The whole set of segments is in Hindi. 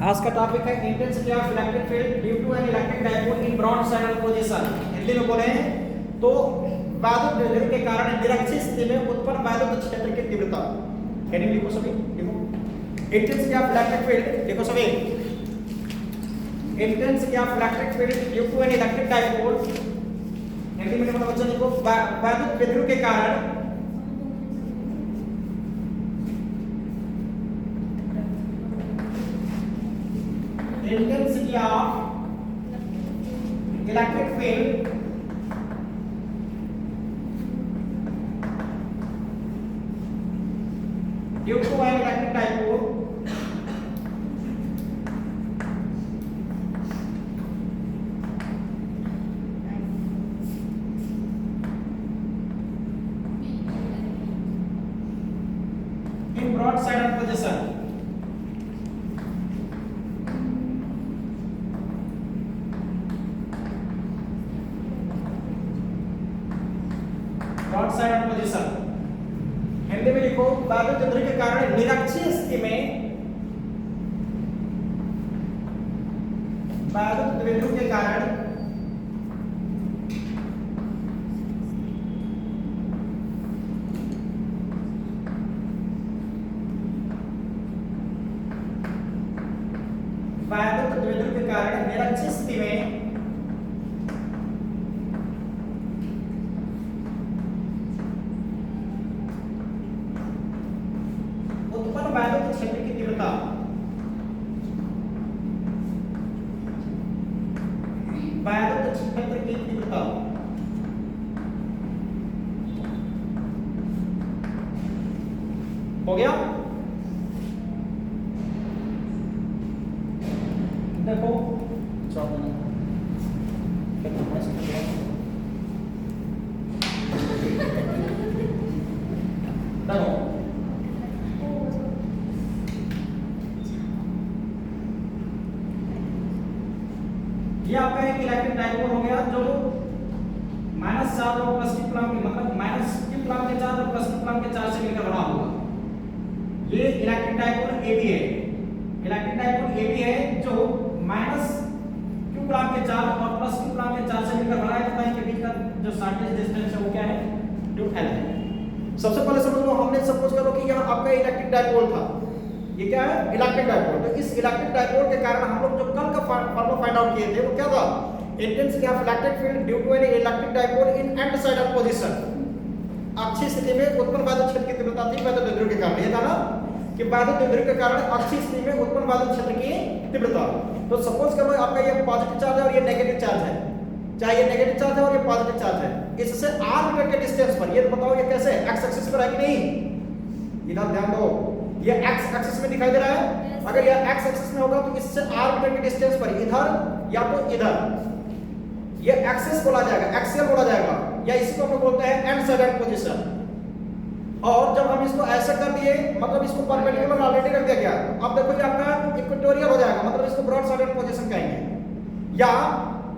आज का टॉपिक है intensity of electric field due to an electric dipole in broadside position. Hindi में बोले तो विद्युत द्विध्रुव के कारण निरक्षीय स्थिति में उत्पन्न विद्युत क्षेत्र की तीव्रता। हेडिंग लिखो सभी, लिखो इंटेंसिटी ऑफ इलेक्ट्रिक फील्ड, लिखो सभी intensity of electric field due to an electric dipole. Hindi में मतलब बच्चों लिखो विद्युत द्विध्रुव के कारण intensity of electric field due to an electric dipole in broadside position। Broadside position. Hindi में लिखो विद्युत द्विध्रुव के कारण निरक्षीय स्थिति में विद्युत द्विध्रुव के कारण निरक्षीय स्थिति में विद्युत क्षेत्र की तीव्रता। विद्युत क्षेत्र की तीव्रता हो गया। देखो ये आपका एक इलेक्ट्रिक डायपोल हो गया जो माइनस चार्ज और प्लस q कूलम्ब मतलब माइनस q कूलम्ब के चार्ज और प्लस q कूलम्ब के चार्ज से मिलकर बना होगा। ये इलेक्ट्रिक डायपोल AB है। इलेक्ट्रिक डायपोल AB है जो माइनस q कूलम्ब के चार्ज और प्लस q कूलम्ब के चार्ज से मिलकर बना है तथा इनके बीच का जो शॉर्टेज डिस्टेंस है वो क्या है, ड्यू L है। सबसे पहले समझ लो, हमने सपोज करो कि यह आपका इलेक्ट्रिक डायपोल था। ये क्या है, इलेक्ट्रिक डायपोल। तो इस इलेक्ट्रिक डायपोल के कारण हम लोग जो कल का फॉर्मूला फाइंड आउट किए थे वो क्या था, intensity of electric field due to an electric dipole in end side position. अक्षीय स्थिति में उत्पन्न विद्युत क्षेत्र की तीव्रता थी विद्युत द्विध्रुव के कारण। ये था ना कि विद्युत द्विध्रुव के कारण अक्षीय स्थिति में उत्पन्न विद्युत क्षेत्र की तीव्रता। तो सपोज करो आपका ये पॉजिटिव चार्ज है और ये नेगेटिव चार्ज है, चाहे ये नेगेटिव चार्ज है और ये पॉजिटिव चार्ज है। इससे r मीटर के डिस्टेंस पर, ये बताओ ये कैसे, x एक्सिस पर है कि नहीं, इधर ध्यान दो, ये x एक्सिस में दिखाई दे रहा है। अगर यह x एक्सिस में होगा तो इससे r मीटर के डिस्टेंस पर इधर या तो इधर ये एक्सिस बोला जाएगा, एक्सियल बोला जाएगा, या इसको हम बोलते हैं एंड साइड पोजीशन। और जब हम इसको ऐसे कर दिए मतलब इसको परपेंडिकुलर ऑलरेडी कर दिया गया, अब देखो ये आपका इक्वेटोरियल हो जाएगा, मतलब इसको ब्रॉड साइड पोजीशन कहेंगे। या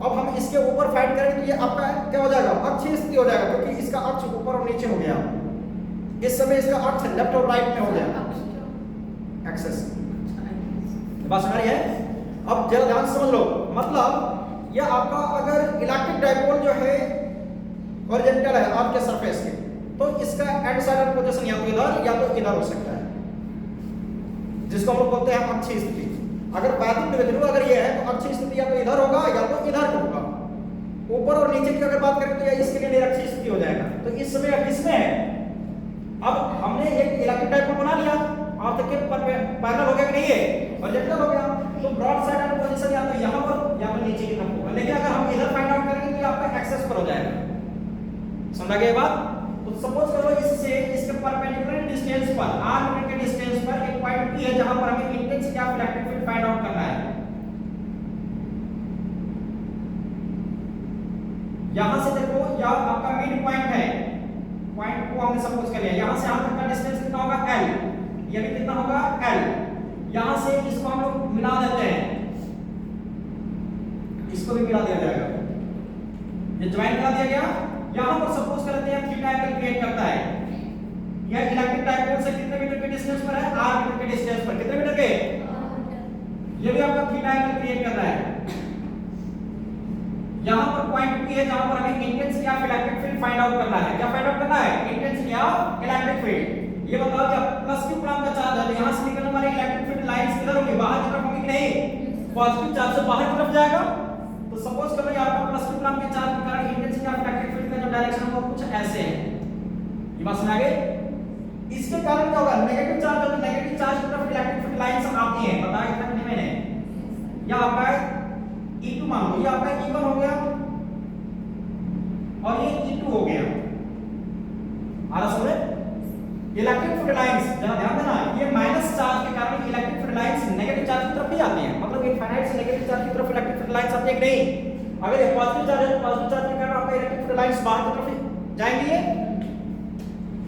अब हम इसके ऊपर फाइंड करेंगे तो ये आपका क्या हो जाएगा, अक्षीय स्थिति हो जाएगा, क्योंकि इसका अक्ष ऊपर और नीचे हो गया। इस समय इसका अक्ष लेफ्ट और राइट में हो गया, एक्सेस। बात समझ रही है? अब जरा ध्यान से समझ लो, मतलब यह आपका अगर इलेक्ट्रिक डायपोल जो है हॉरिजॉन्टल है आपके सरफेस के, तो इसका एंड साइड पोजीशन या तो इधर या तो इधर हो सकता है, जिसको हम लोग बोलते हैं अक्षीय स्थिति। अगर विद्युत द्विध्रुव अगर ये है तो अक्षीय स्थिति या तो इधर होगा या तो इधर होगा। ऊपर और नीचे की अगर बात करें तो यह इसके लिए निरक्षीय स्थिति हो जाएगा। तो इस समय अब किसमें है, अब हमने एक इलेक्ट्रिक डायपोल बना लिया और तक के पैरेलल हो गया कि नहीं है, हॉरिजॉन्टल हो गया। तो ब्रॉड साइड पोजीशन या तो यहां पर या तो नीचे की तरफ होगा। लेकिन अगर हम इधर फाइंड आउट करेंगे तो ये आपका एक्सेस पर हो जाएगा। समझा गया ये बात? तो सपोज करो इससे इसके परपेंडिकुलर डिस्टेंस पर r मीटर के डिस्टेंस पर एक पॉइंट P है जहां पर हमें intensity of electric field find out करना है। यहां से देखो यह आपका मिड पॉइंट है, पॉइंट को हमने सपोज कर लिया। यहां से यहां तक का डिस्टेंस कितना होगा, L। ये भी कितना होगा, L। यहां से इसको हम लोग मिला देते हैं, इसको भी मिला दिया जाएगा, ये ज्वाइन करा दिया गया। यहां पर सपोज करते हैं थीटा एंगल क्रिएट करता है। यह इलेक्ट्रिक डायपोल से कितने मीटर के डिस्टेंस पर है, r मीटर के डिस्टेंस पर। कितने मीटर के, ये भी आपका थीटा एंगल क्रिएट कर रहा है। यहां पर पॉइंट पी है जहां पर हमें intensity of electric field find out करना है। क्या फाइंड आउट करना है? Intensity of electric field. ये बताओ कि प्लस क्यू कूलम्ब का चार्ज है तो यहां से निकलने वाली इलेक्ट्रिक फील्ड लाइंस किधर होंगी? बाहर की तरफ होंगी कि नहीं? पॉजिटिव चार्ज से बाहर की तरफ जाएगा। तो सपोज करो ये आपका प्लस क्यू कूलम्ब के चार्ज के कारण इंटेंसिटी ऑफ इलेक्ट्रिक फील्ड का जो डायरेक्शन होगा कुछ ऐसे है। ये बात समझ आ गई? इसके कारण क्या होगा? नेगेटिव चार्ज और नेगेटिव चार्ज की तरफ इलेक्ट्रिक फील्ड लाइंस आती हैं। बताया इतना नहीं मैंने। या आपका E2 मान लो, ये आपका E1 हो गया और ये E2 हो गया। आ रहा समझ? इलेक्ट्रिक फील्ड लाइंस जरा ध्यान देना, ये माइनस चार्ज के कारण electric field lines negative charge की तरफ भी आती हैं। मतलब इनफाइनाइट से नेगेटिव चार्ज की तरफ इलेक्ट्रिक फील्ड लाइंस आती है कि नहीं? अगर ये पॉजिटिव चार्ज है तो पॉजिटिव चार्ज के कारण आपका इलेक्ट्रिक फील्ड लाइंस बाहर की तरफ जाएंगी।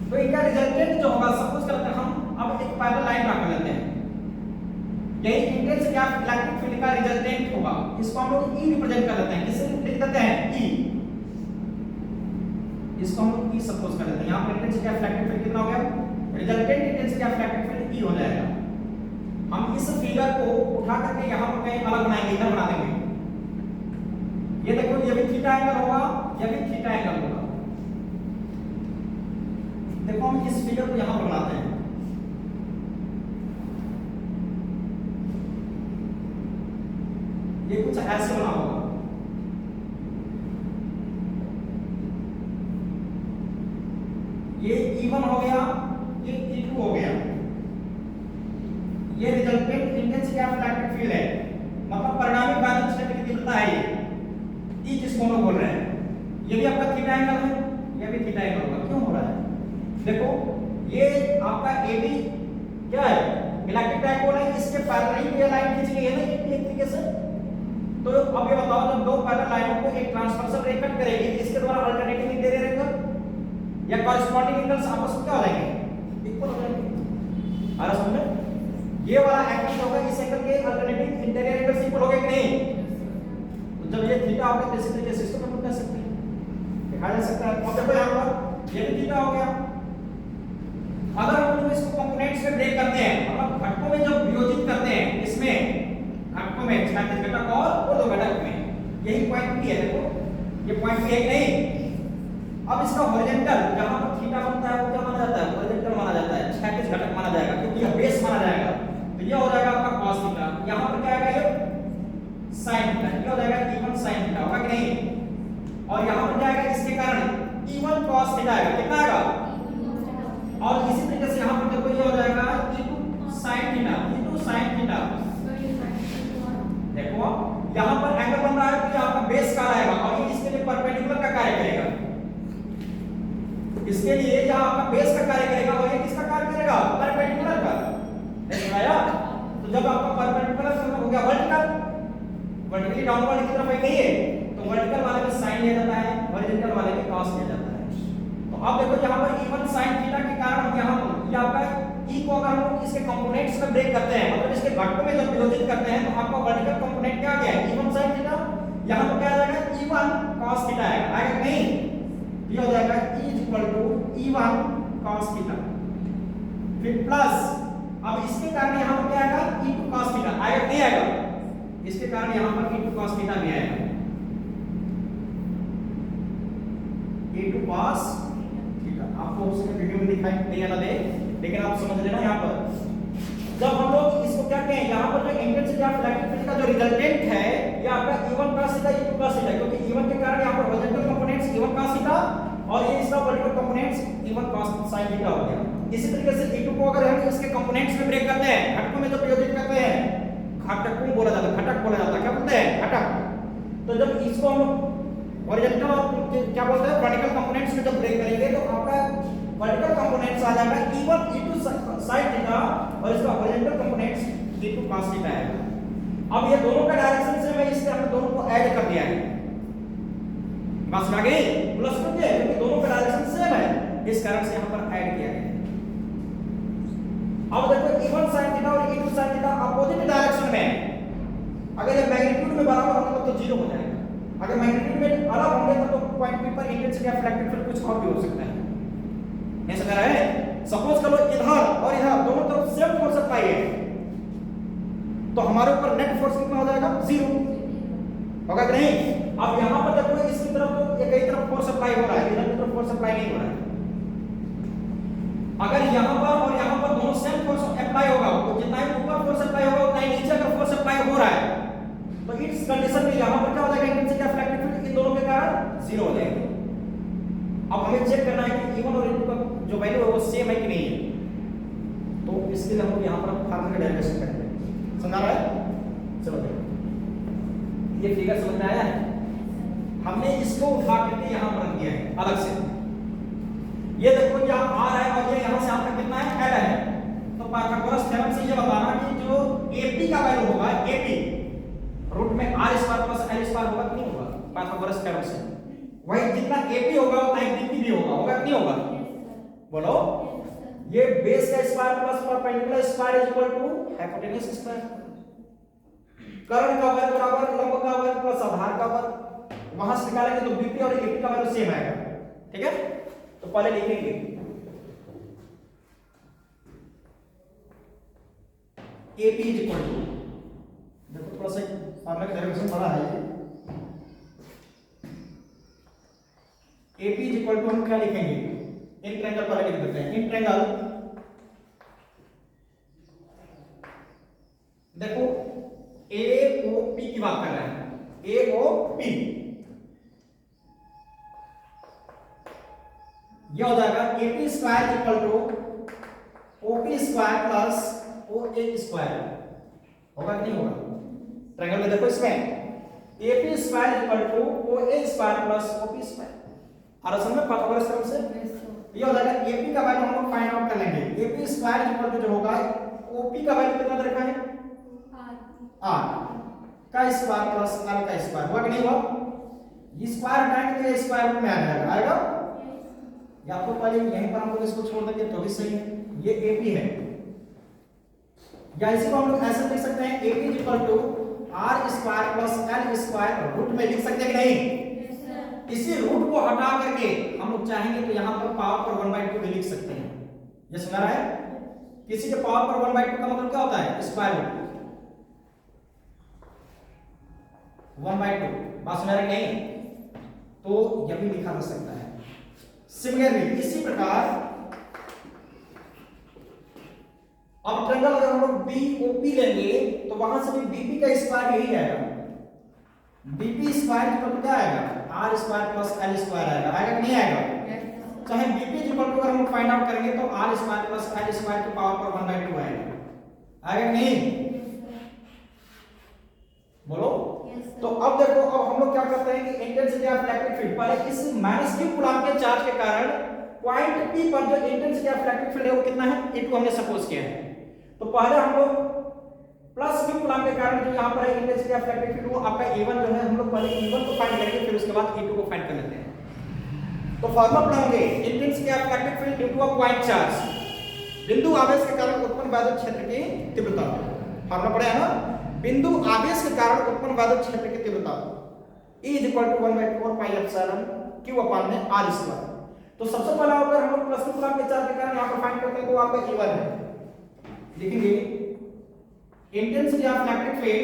तो इनका रिजल्टेंट जो होगा, सपोज करते हैं हम अब एक पैरेलल लाइन ड्रा कर लेते हैं। यही इंटेंसिटी ऑफ इलेक्ट्रिक फील्ड का रिजल्टेंट होगा। इसको हम लोग E रिप्रेजेंट कर लेते हैं। किससे लिख देते हैं? E। इसको हम लोग E सपोज कर लेते हैं। यहां पर इंटेंसिटी ऑफ इलेक्ट्रिक फील्ड कितना हो गया? Resultant intensity of electric field E हो जाएगा। हम इस फिगर को उठा करके यहां पर कहीं अलग बनाएंगे, इधर बना देंगे। ये देखो, ये भी थीटा एंगल होगा, ये भी थीटा एंगल होगा। देखो हम इस फिगर को यहां पर बनाते हैं। ये कुछ ऐसे बना होगा। ये E1 हो गया, ये E2 हो गया। ये resultant intensity of electric field है, मतलब परिणामी विद्युत क्षेत्र की तीव्रता है। ये जिसको हम लोग बोल रहे हैं, ये भी आपका थीटा एंगल है, ये भी थीटा एंगल होगा। क्यों हो रहा है? देखो, ये आपका AB क्या है? इलेक्ट्रिक डाइपोल है, इसके पैरेलल ये लाइन खींची गई है ना एक तरीके से। तो अब ये बताओ, जब दो पैरेलल लाइनों को एक ट्रांसवर्सल रे कट करेगी, इसके द्वारा अल्टरनेटिंग इंटीरियर एंगल या कॉरेस्पॉन्डिंग एंगल्स आपस में क्या हो जाएंगे? इक्वल हो जाएंगे। आ रहा समझ में? ये वाला एंगल जो होगा, इस एंगल के अल्टरनेटिंग इंटीरियर एंगल्स इक्वल हो गए कि नहीं? तो जब ये थीटा होगा तो इसी तरीके से इसको कंप्यूट कर सकते हैं, दिखाया जा सकता है। अब देखो यहां पर ये भी थीटा हो गया। अगर हम लोग इसको कंपोनेंट्स में ब्रेक करते हैं, मतलब घटकों में जब वियोजित करते हैं, इसमें घटकों में क्षैतिज घटक और ऊर्ध्व घटक में, यही पॉइंट P है। देखो ये पॉइंट P है कि नहीं? अब इसका हॉरिजॉन्टल जहां पर थीटा बनता है वो क्या माना जाता है? हॉरिजॉन्टल माना जाता है, क्षैतिज घटक माना जाएगा, क्योंकि यह बेस माना जाएगा। तो ये हो जाएगा आपका cos थीटा। यहां पर क्या आएगा? ये sin थीटा। ये हो जाएगा E1 sin थीटा, होगा कि नहीं? और यहां पर क्या आएगा? इसके कारण E1 cos थीटा आएगा। कितना आएगा? और इसी तरीके से यहां पर देखो ये हो जाएगा E2 sin theta, E2 sin theta. देखो यहां पर एंगल बन रहा है तो ये आपका बेस का आएगा और ये इसके लिए परपेंडिकुलर का कार्य करेगा। इसके लिए यह आपका बेस का कार्य करेगा और ये किसका कार्य करेगा? परपेंडिकुलर का। देखा आया? तो जब आपका परपेंडिकुलर हो गया वर्टिकल, वर्टिकली डाउनवर्ड की तरफ है नहीं है, तो वर्टिकल वाले में sin लिया जाता है, हॉरिजॉन्टल वाले में cos लिया जाता है। तो अब देखो यहां पर E1 sin थीटा के कारण हम यहां पर ये आपका E को अगर हम इसके कंपोनेंट्स में ब्रेक करते हैं, मतलब इसके घटकों में जब विभाजित करते हैं, तो आपका वर्टिकल कंपोनेंट क्या आ गया? E1 sin theta. यहां पर क्या आ जाएगा? E1 cos थीटा आएगा। आएगा नहीं? ये हो जाएगा E E1 cos थीटा। फिर प्लस अब इसके कारण यहां पर क्या आएगा? E2 cos theta. आएगा नहीं आएगा? इसके कारण यहां पर E2 cos थीटा भी आएगा। E2 cos थीटा आपको उसके वीडियो में दिखाई नहीं आना दे, लेकिन आप समझ लेना। यहां पर जब हम लोग इसको क्या कहें, यहां पर जो इंटेंसिटी ऑफ इलेक्ट्रिक फील्ड का जो रिजल्टेंट है ये आपका E1 cos theta, E2 cos theta, क्योंकि E1 के कारण यहां पर horizontal components E1 cos theta और ये इसका vertical components E1 cos sin theta हो गया। इसी तरीके से E2 को अगर हम इसके कंपोनेंट्स में ब्रेक करते हैं, घटकों में जो विभाजित करते हैं, घटक बोला जाता है, घटक बोला जाता है। क्या बोलते हैं? घटक। तो जब इसको हम हॉरिजॉन्टल और क्या बोलते हैं वर्टिकल कंपोनेंट्स में जब ब्रेक करेंगे तो आपका वर्टिकल कंपोनेंट्स आ जाएगा E1 E2 sin थीटा और इसका horizontal components E2 cos theta आएगा। अब ये दोनों का डायरेक्शन से मैं इसके हमने दोनों को ऐड कर दिया है। बस आ गई प्लस कर दिया क्योंकि दोनों का डायरेक्शन सेम है, इस कारण से यहां पर ऐड किया गया। अब देखो E1 sin थीटा और E2 sin theta opposite direction में, अगर ये मैग्नीट्यूड में बराबर होंगे तो 0 हो जाएगा। अगर मैग्नीट्यूड में अलग होंगे तो पॉइंट P पर इंटेंसिटी ऑफ इलेक्ट्रिक फील्ड कुछ और भी हो सकता है। नहीं समझ रहा है? सपोज करो इधर और इधर दोनों तरफ सेम फोर्स अप्लाई है, तो हमारे ऊपर नेट फोर्स कितना हो जाएगा, 0 होगा कि नहीं। अब यहां पर देखो इसकी तरफ तो ये कई तरफ फोर्स अप्लाई हो रहा है, इधर की तरफ फोर्स अप्लाई नहीं हो रहा है। अगर यहां पर और यहां पर दोनों सेम फोर्स अप्लाई होगा, तो जितना ही ऊपर फोर्स अप्लाई होगा उतना ही नीचे अगर फोर्स अप्लाई हो रहा है, तो इस कंडीशन में यहां पर क्या हो जाएगा, इंटेंसिटी ऑफ इलेक्ट्रिक फील्ड इन दोनों के कारण 0 हो जाएगा। अब हमें चेक करना है कि E1 और E2 का जो वैल्यू है वो सेम है कि नहीं है। तो इसके लिए हम लोग यहां पर फार्मूला का डेरिवेशन करेंगे, समझ आ रहा है। चलो देखो ये फिगर समझ में आया है। हमने इसको उठा करके यहां पर रख दिया है अलग से। ये देखो यहां R है और ये यहां से यहां तक कितना है, L है। तो पाइथागोरस थ्योरम से ये बताना कि जो AP का वैल्यू होगा, AP रूट में R square plus L square होगा कि नहीं होगा, पाइथागोरस थ्योरम से। वही जितना AP होगा उतना ही BP भी होगा कि नहीं होगा, बोलो। ये बेस का square plus perpendicular square is equal to hypotenuse square. कर्ण का वर्ग बराबर लंब का वर्ग प्लस आधार का वर्ग। वहां से निकालेंगे तो BP और AP का वैल्यू सेम आएगा, ठीक है। तो पहले लिखेंगे AP इज इक्वल टू, देखो थोड़ा सा फार्मूला का डेरिवेशन बड़ा है ये। AP इज इक्वल टू हम क्या लिखेंगे, इन ट्रायंगल पर लिख देते हैं। इन ट्रायंगल देखो AOP की बात कर रहे हैं, AOP यह हो जाएगा AP square equal to OP square plus OA square, होगा कि नहीं होगा। ट्रायंगल में देखो इसमें AP square equal to OA square plus OP square. और असल में पाइथागोरस थ्योरम से ये हो जाएगा AP का वैल्यू हम लोग फाइंड आउट कर लेंगे। AP स्क्वायर इक्वल टू जो होगा OP का वैल्यू कितना दे रखा है, R का स्क्वायर प्लस L का स्क्वायर, हुआ कि नहीं हुआ। ये स्क्वायर हटाएंगे तो स्क्वायर रूट में आ जाएगा, आएगा। या तो पहले यहीं पर हम लोग इसको छोड़ देंगे तो भी सही है। ये AP है, या इसी को हम लोग ऐसे लिख सकते हैं AP is equal to R square plus L square, root में लिख सकते हैं कि नहीं। इसी रूट को हटा करके हम लोग चाहेंगे तो यहां पर पावर पर 1/2 भी लिख सकते हैं। ये समझ रहा है। किसी के पावर पर 1/2 का मतलब क्या होता है, स्क्वायर रूट 1/2, बात समझ रहे नहीं। तो यह भी लिखा जा सकता है। सिमिलरली इसी प्रकार अब ट्रायंगल अगर हम लोग BOP लेंगे तो वहां से भी BP का स्क्वायर यही आएगा। BP स्क्वायर इक्वल टू क्या आएगा, R square plus L square आएगा, आएगा कि नहीं आएगा। चाहे BP इक्वल टू अगर हम फाइंड आउट करेंगे तो R square plus L square की पावर पर 1/2 आएगा, आएगा कि नहीं, बोलो। तो अब देखो, अब हम लोग क्या करते हैं कि इंटेंसिटी ऑफ इलेक्ट्रिक फील्ड पर इस माइनस q कूलम्ब के चार्ज के कारण पॉइंट P पर जो इंटेंसिटी ऑफ इलेक्ट्रिक फील्ड है वो कितना है, E2 हमने सपोज किया है। तो पहले हम लोग प्लस q कूलम्ब के कारण जो यहां पर है इंटेंसिटी ऑफ इलेक्ट्रिक फील्ड वो आपका E1 जो है, हम लोग पहले E1 को फाइंड करेंगे फिर उसके बाद E2 को फाइंड कर लेते हैं। तो फार्मूला पढ़ाएंगे intensity of electric field due to a point charge, बिंदु आवेश के कारण उत्पन्न विद्युत क्षेत्र की तीव्रता। फार्मूला पढ़े है ना, बिंदु आवेश के कारण उत्पन्न विद्युत क्षेत्र की तीव्रता E = 1/4 pi epsilon q upon में r स्क्वायर। तो सबसे पहला अगर हम लोग प्लस q कूलम्ब के चार्ज के कारण यहां पर फाइंड करते हैं तो आपका E1 है, लिखेंगे intensity of electric field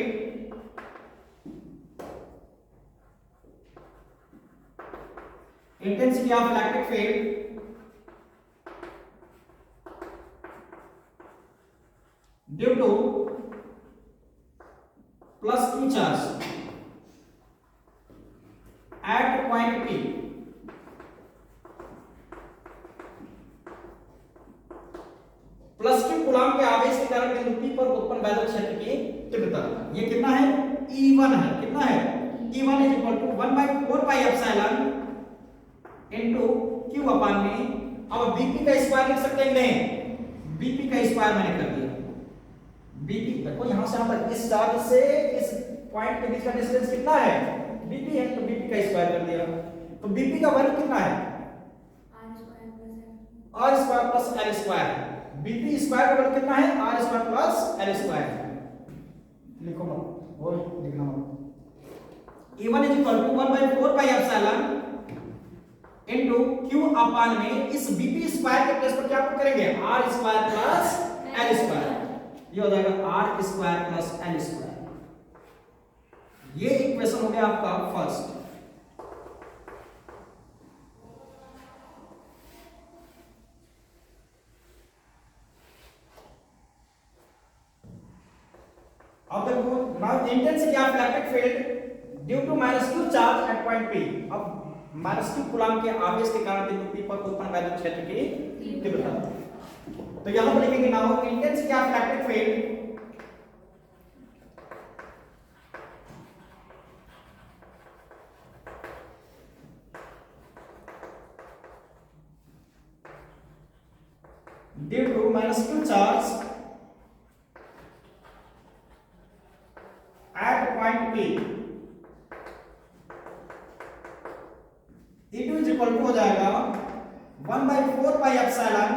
due two plus q charge at point P plus q coulomb के आवेश के कारण बिंदु P पर उत्पन्न विद्युत क्षेत्र की तीव्रता। ये कितना है, E1 है। कितना है, E1 = 1/4 pi epsilon into q upon में। अब BP का स्क्वायर लिख सकते हैं नहीं, BP का स्क्वायर मैंने कर दिया। BP देखो यहां से यहां तक इस चार्ज से इस पॉइंट के बीच का डिस्टेंस कितना है, BP है, तो BP का स्क्वायर कर दिया। तो BP का वैल्यू कितना है, r square plus L square. BP square का वैल्यू कितना है, r square plus L square. लिखो मत, वो लिखना मत। E1 = 1/4 pi epsilon into q upon में इस BP स्क्वायर के प्लेस पर क्या पुट करेंगे, r square plus L square. ये हो जाएगा R square plus L square. ये इक्वेशन हो गया आपका फर्स्ट। अब देखो now intensity of electric field due to -q charge at point P। अब -q कूलम्ब के आवेश के कारण बिंदु P पर उत्पन्न वैद्युत क्षेत्र की तीव्रता। तो यहां पर लिखेंगे now intensity of electric field due to -q charge at point P E2 is equal to हो जाएगा 1/4 pi epsilon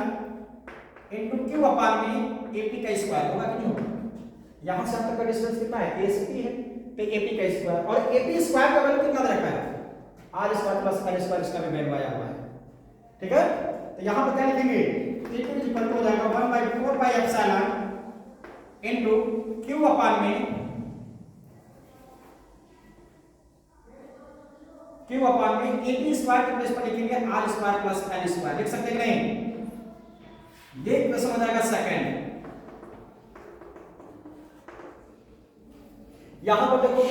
into q upon में AP का स्क्वायर होगा कि नहीं होगा। यहां से अब तक का डिस्टेंस कितना है a से p है तो AP का स्क्वायर, और AP स्क्वायर का वैल्यू कितना रखा है r square plus l square, इसका भी वैल्यू आया हुआ है। ठीक है, तो यहां पर क्या लिखेंगे E2 इज इक्वल टू हो जाएगा 1/4 pi epsilon into q upon में q अपान में AP स्क्वायर के प्लेस पर लिखेंगे r square plus l square. लिख सकते हैं कि नहीं। ये इक्वेशन हो जाएगा सेकंड। यहां पर देखो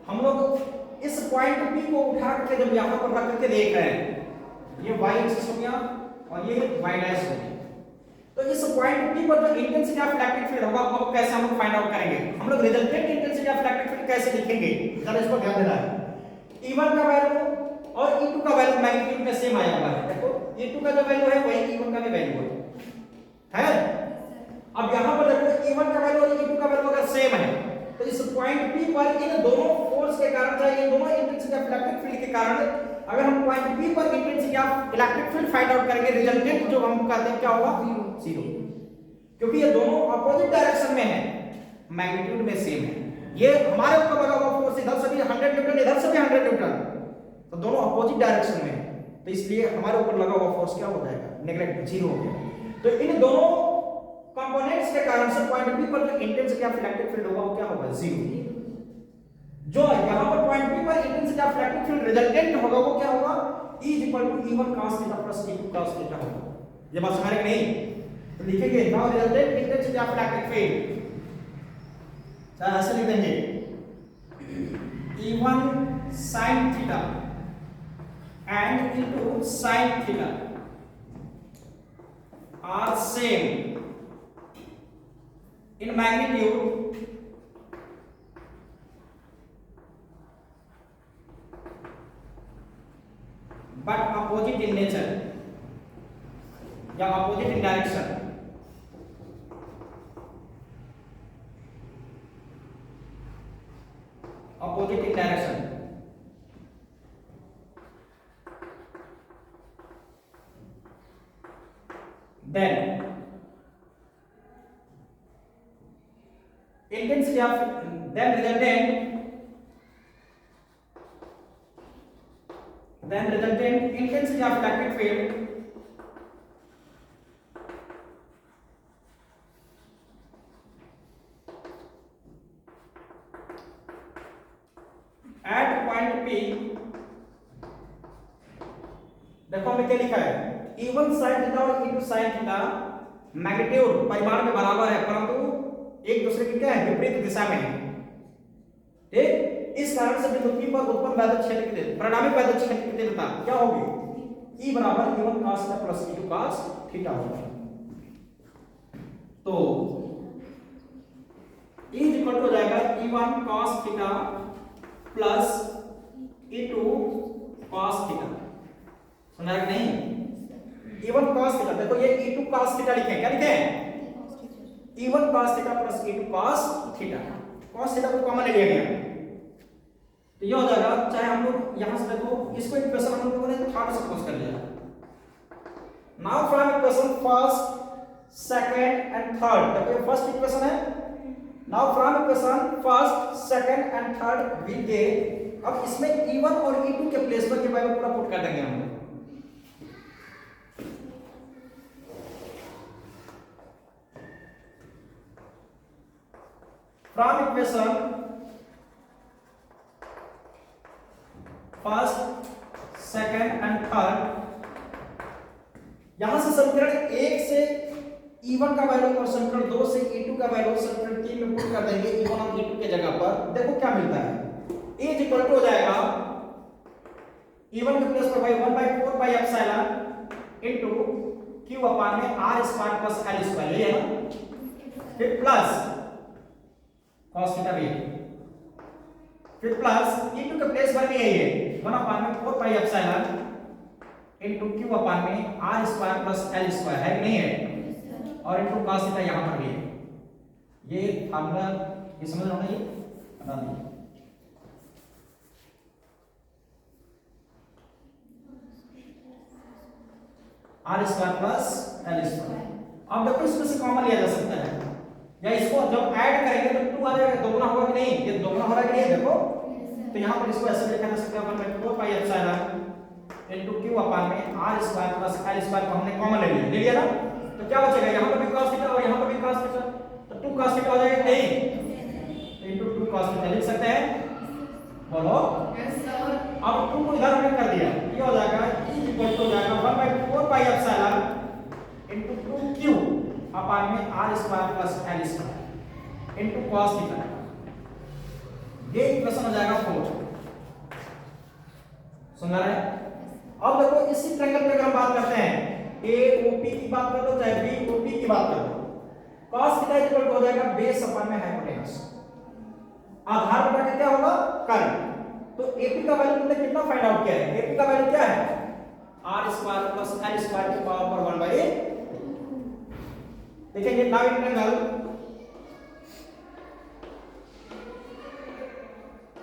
हम लोग इस पॉइंट P को उठा करके जब यहां पर रख करके देख रहे हैं, ये y एक्सिस हो गया और ये y डैश हो गया, तो इस पॉइंट P पर जो इंटेंसिटी ऑफ इलेक्ट्रिक फील्ड होगा वो कैसे हम लोग फाइंड आउट करेंगे। हम लोग resultant intensity of electric field कैसे लिखेंगे, जरा इस पर ध्यान देना है। E1 का वैल्यू और E2 का वैल्यू मैग्नीट्यूड में सेम आया हुआ है। देखो E2 का जो वैल्यू है वही E1 का भी वैल्यू है। अब यहां पर देखो E1 का वैल्यू और E2 का वैल्यू अगर सेम है तो इस पॉइंट P पर इन दोनों फोर्स के कारण, चाहे इन दोनों इंटेंसिटी ऑफ इलेक्ट्रिक फील्ड के कारण, अगर हम पॉइंट P पर intensity of electric field find out करेंगे, रिजल्टेंट जो हम कहते हैं क्या होगा 0, क्योंकि ये दोनों अपोजिट डायरेक्शन में है, मैग्नीट्यूड में सेम है। ये हमारे ऊपर लगा हुआ फोर्स इधर से भी 100 न्यूटन, इधर से भी 100 न्यूटन, तो दोनों अपोजिट डायरेक्शन में है, तो इसलिए हमारे ऊपर लगा हुआ फोर्स क्या हो जाएगा नेगेटिव 0 हो गया। तो इन दोनों कंपोनेंट्स के कारण से पॉइंट P पर जो इंटेंसिटी ऑफ इलेक्ट्रिक फील्ड होगा वो क्या होगा 0। जो यहां पर पॉइंट P पर intensity of electric field resultant होगा वो क्या होगा E = E1 cos theta plus E2 cos theta होगा। ये बात समझ में नहीं, तो लिखेंगे now resultant intensity of electric field, चाहे ऐसे लिख देंगे E1 sin theta and E2 sin theta are same in magnitude but opposite in nature या opposite in direction। opposite in direction। then intensity of resultant intensity of electric field at point P, देखो हमने क्या लिखा है E1 sin थीटा और E2 sin थीटा मैग्नीट्यूड परिमाण में बराबर है, परंतु एक दूसरे की क्या है विपरीत दिशा में है। ठीक, इस कारण से बिंदु P पर उत्पन्न वैद्युत क्षेत्र की परिणामी वैद्युत क्षेत्र की तीव्रता क्या होगी E बराबर E1 cos theta plus E2 cos theta होगा। तो E इक्वल टू हो जाएगा E1 cos theta plus E2 cos theta. समझा कि नहीं। E1 cos थीटा, देखो ये E2 cos थीटा लिखे, क्या लिखे E1 cos theta plus E2 cos theta. cos theta को कॉमन ले लिया गया तो ये हो जाएगा, चाहे हम लोग यहां से देखो इसको इक्वेशन हम लोगों ने थर्ड सपोज कर लिया। Now from equation first second and third, देखो ये फर्स्ट इक्वेशन है। Now from equation first second and third we get, अब इसमें E1 और E2 के प्लेस पर ये वैल्यू पूरा पुट कर देंगे हम लोग। From equation first, second and third, यहां से समीकरण 1 से E1 का वैल्यू और समीकरण 2 से E2 का वैल्यू समीकरण 3 में पुट कर देंगे E1 और E2 के जगह पर। देखो क्या मिलता है, E इज इक्वल टू हो जाएगा E1 के प्लस पर भाई 1/4 pi epsilon into Q upon में R square plus L square, ये है ना, फिर प्लस cos थीटा भी, फिर प्लस E2 के प्लेस पर भी यही है 1/4 pi epsilon into Q upon में R square plus L square, है कि नहीं है, और इनटू cos थीटा यहां पर भी है। ये फार्मूला ये समझ रहे हो ना, ये बता दीजिए। R square plus L square, अब देखो इसमें से कॉमन लिया जा सकता है, या इसको जब ऐड करेंगे तो 2 आ जाएगा, दोगुना होगा कि नहीं, ये दोगुना हो रहा है कि नहीं, देखो तो यहां पर इसको ऐसे लिखा जा सकता है 1/4 pi epsilon into Q upon में R square plus L square को हमने कॉमन ले लिया ना, तो क्या बचेगा, यहां पर भी cos थीटा और यहां पर भी cos थीटा, तो 2 cos थीटा हो जाएगा कि नहीं, तो इनटू 2 cos थीटा लिख सकते हैं, बोलो यस सर। अब 2 को इधर हमने कर दिया, ये हो जाएगा E इक्वल टू हो जाएगा 1/4 pi epsilon into 2Q upon में R square plus L square into cos theta, ये इक्वेशन हो जाएगा 4। सुन रहे हैं? अब देखो इसी ट्रायंगल पे अगर हम बात करते हैं, AOP की बात कर लो चाहे BOP की बात कर लो, cos थीटा इक्वल टू हो जाएगा बेस अपान में हाइपोटेनस, आधार बटा के क्या होगा कर्व। तो AP का वैल्यू तुमने कितना फाइंड आउट किया है, AP का वैल्यू क्या है, R square plus L square की पावर पर 1/8। देखेंगे now in triangle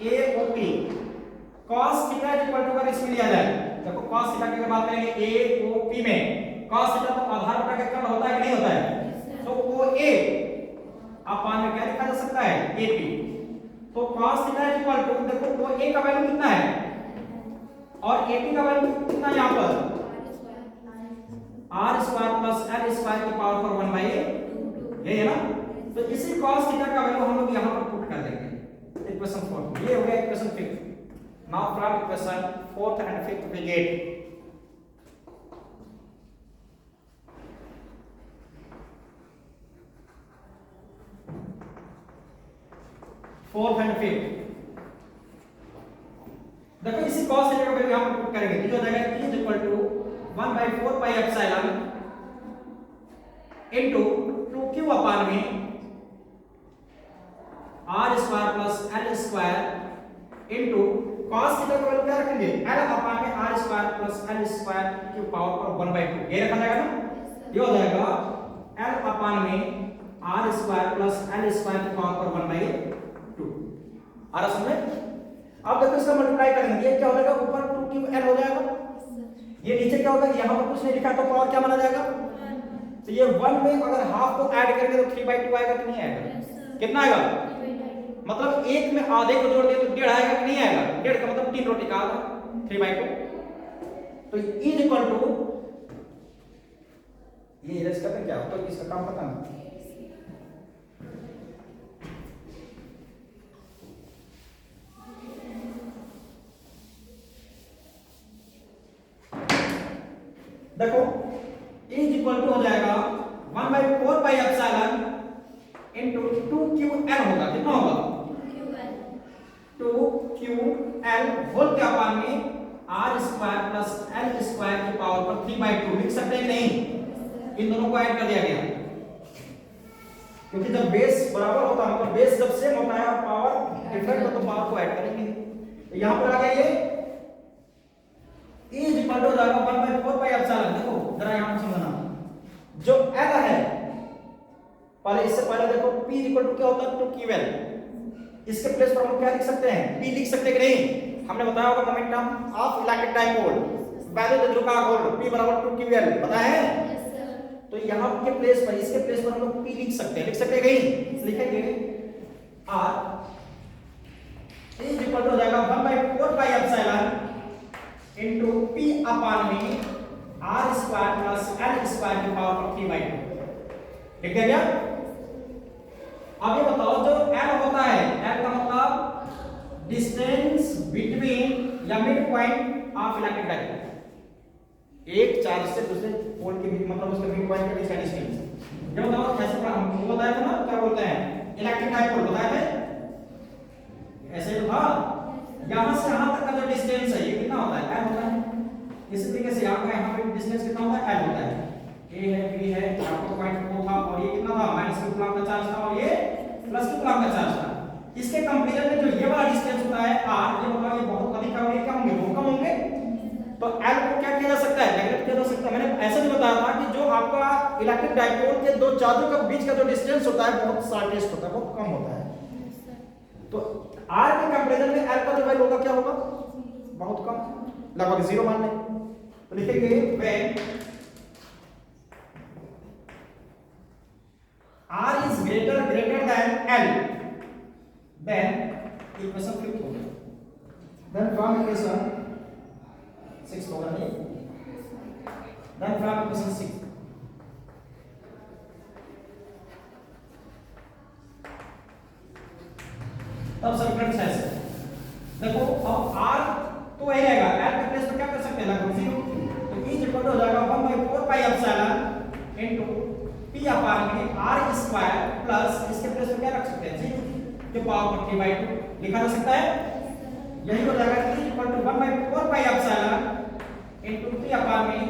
AOP cos theta equal to, अगर इसमें लिया जाए, देखो cos थीटा की अगर बात करेंगे AOP में, cos थीटा तो आधार बटा के कर्व होता है कि नहीं होता है, तो OA अपान में क्या लिखा जा सकता है AP, तो cos थीटा इक्वल टू, देखो OA का वैल्यू कितना है और AP का वैल्यू कितना है, यहां पर R square plus L square की पावर पर 1/8, ये है ना, तो इसी cos थीटा का वैल्यू हम लोग यहां पर पुट कर देंगे इक्वेशन 4, ये हो गया equation 5। Now from equation 4th and 5th we get fourth and fifth, देखो इसी cos थीटा का वैल्यू यहां पर पुट करेंगे, तो हो जाएगा E is equal to 1/4 pi epsilon into 2Q upon में R square plus L square into cos theta का वैल्यू क्या रखेंगे, L अपान में R square plus L square की पावर पर 1/2, ये रखा जाएगा ना, ये हो जाएगा L अपान में R square plus L square की पावर पर 1/2। आ रहा समझ? अब देखो इसका मल्टीप्लाई करेंगे, ये क्या हो जाएगा, ऊपर 2QL हो जाएगा, ये नीचे क्या होगा, यहां पर कुछ नहीं लिखा तो पावर क्या माना जाएगा, तो ये 1 में अगर हाफ को ऐड करेंगे तो 3/2 आएगा कि नहीं आएगा, कितना आएगा, मतलब 1 में आधे को जोड़ दिए तो 1.5 आएगा कि नहीं आएगा, 1.5 का मतलब 3 रोटी का आधा 3/2, तो E इज इक्वल टू, ये इरेज करते क्या तो इसका काम पता नहीं, देखो E इज इक्वल टू हो जाएगा 1/4 पाई एप्सिलॉन इनटू 2QL होगा, कितना होगा 2QL होल के अपान में R square plus L square की पावर पर 3/2 लिख सकते हैं कि नहीं, इन दोनों को ऐड कर दिया गया, क्योंकि जब बेस बराबर होता है मतलब बेस जब सेम होता है और पावर डिफरेंट हो तो पावर को ऐड करेंगे, तो यहां पर आ गया ये E इज इक्वल टू हो जाएगा 1/4 पाई एप्सिलॉन, देखो जरा यहां पर समझना, जो L है पहले, इससे पहले देखो P इज इक्वल टू क्या होता है 2QL, इसके प्लेस पर हम क्या लिख सकते हैं, P लिख सकते हैं कि नहीं, हमने बताया होगा momentum of electric dipole value the झुकाव होल्ड P बराबर 2QL पता है, तो यहां के प्लेस पर, इसके प्लेस पर हम लोग P लिख सकते हैं, लिख सकते हैं कहीं, लिखेंगे R इज इक्वल टू हो जाएगा 1/4 pi epsilon into P upon में R square plus L square की पावर पर 3/2, लिख दिया गया। अब ये बताओ जो L होता है, L का मतलब डिस्टेंस बिटवीन या mid point of electric dipole. एक चार्ज से दूसरे पोल के बीच मतलब उसके मिड पॉइंट के बीच का डिस्टेंस। ये बताओ कैसे हमको बताया था ना, क्या बोलते हैं इलेक्ट्रिक डाइपोल बताया था, ऐसे ही था। यहां से यहां तक का जो डिस्टेंस है ये कितना होता है, L होता है। इसी तरीके से यहां का यहां पे डिस्टेंस कितना होता है, L होता है। A है, B है, आपको पॉइंट 2 था और ये कितना था -2 कूलम का चार्ज था और ये +2 कूलम का चार्ज था। इसके कंपैरिजन में जो ये वाला डिस्टेंस होता है R, ये बताओ ये बहुत अधिक है और ये क्या होंगे, बहुत कम होंगे। तो L को क्या किया जा सकता है, नेगलेक्ट किया जा सकता है। मैंने ऐसा भी बताया था कि जो आपका इलेक्ट्रिक डाइपोल के दो चार्जों के बीच का जो डिस्टेंस होता है बहुत शॉर्टेस्ट होता है, बहुत कम होता है। तो R के कंपैरिजन में L का जो वैल्यू होगा क्या होगा, बहुत कम, लगभग 0 मान लें। तो लिखेंगे when R is greater than L, then equation flip होगा। Then from equation 6 होगा नहीं, then from equation 6 तब समीकरण 6 से देखो अब R तो वही रहेगा, L के प्लेस पे क्या कर सकते हैं, लगभग 0। तो E इक्वल टू हो जाएगा 1/4 pi epsilon into P upon में R स्क्वायर प्लस इसके प्लेस पे क्या रख सकते हैं, G के पावर 3/2 लिखा जा सकता है। यही हो जाएगा E equal to 1/4 pi epsilon into P upon में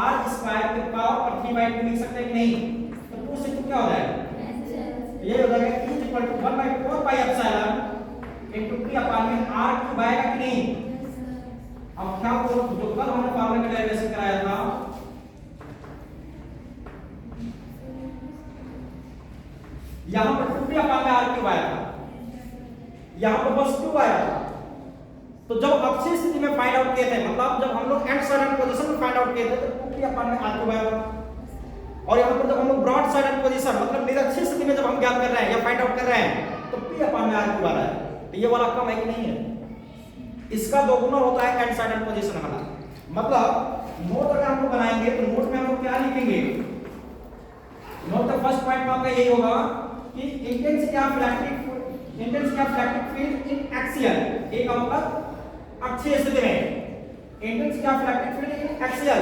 R स्क्वायर के पावर 3/2 लिख सकते हैं कि नहीं। तो 2 से 2 क्या हो जाएगा, ये हो जाएगा E equal to 1/4 pi epsilon into P upon में R क्यूब आएगा कि नहीं। अब क्या को जो कल हमने फार्मूला का डेरिवेशन कराया था, यहां पर 2p अपान में R क्यूब आया था, यहां पर बस 2 आया था। तो जब अक्षीय स्थिति में फाइंड आउट किए थे, मतलब जब हम लोग एंड साइड पोजीशन में फाइंड आउट किए थे तो 2p अपान में R क्यूब आया था। और यहां पर जब हम लोग ब्रॉड साइड पोजीशन मतलब निरक्षीय स्थिति में जब हम ज्ञात कर रहे हैं या फाइंड आउट कर रहे हैं तो p अपान में R क्यूब आ रहा है। तो ये वाला कम है कि नहीं है, इसका दोगुना होता है एंड साइड पोजीशन वाला। मतलब नोट अगर हम लोग बनाएंगे तो नोट में हम लोग क्या लिखेंगे, नोट का फर्स्ट पॉइंट आपका यही होगा कि intensity of electric field in axial, एक मतलब अक्षीय स्थिति में intensity of electric field in axial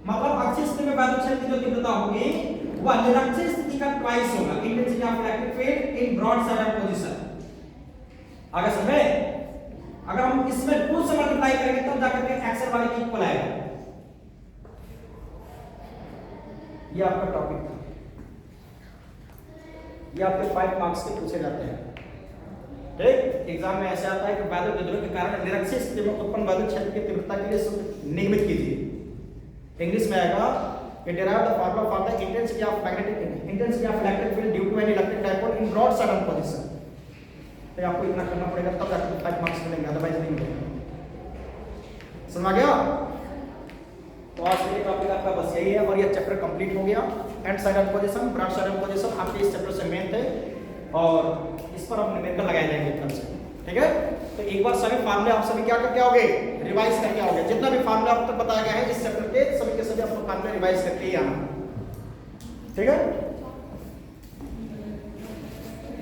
मतलब अक्षीय स्थिति में विद्युत क्षेत्र की जो तीव्रता होगी वह निरक्षीय स्थिति का ट्वाइस होगा intensity of electric field in broad side position. आगे समझे, अगर हम इसमें 2 से मल्टीप्लाई करेंगे तब जाकर के एक्सेल वाले की इक्वल आएगा। ये आपका टॉपिक था, ये आपके 5 मार्क्स के पूछे जाते हैं। ठीक, एग्जाम में ऐसे आता है कि विद्युत विद्रोह के कारण निरक्षीय स्थिति में उत्पन्न विद्युत क्षेत्र की तीव्रता के लिए सूत्र निगमित कीजिए। इंग्लिश में आएगा कि derive the formula for the intensity of electric field due to an electric dipole in broad side position. तो आपको इतना करना पड़ेगा तब जाकर 5 मार्क्स मिलेंगे, अदरवाइज नहीं मिलेगा। समझ आ गया। तो आज के टॉपिक आपका बस यही है और ये चैप्टर कंप्लीट हो गया। End side position, broad side position आपके इस चैप्टर से मेन थे और इस पर हम न्यूमेरिकल लगाए जाएंगे कल से। ठीक है, तो एक बार सभी फार्मूले आप सभी क्या करके आओगे, रिवाइज करके आओगे। जितना भी फार्मूला अब तक बताया गया है इस चैप्टर के सभी आप लोग फार्मूले रिवाइज करके ही आना। ठीक है।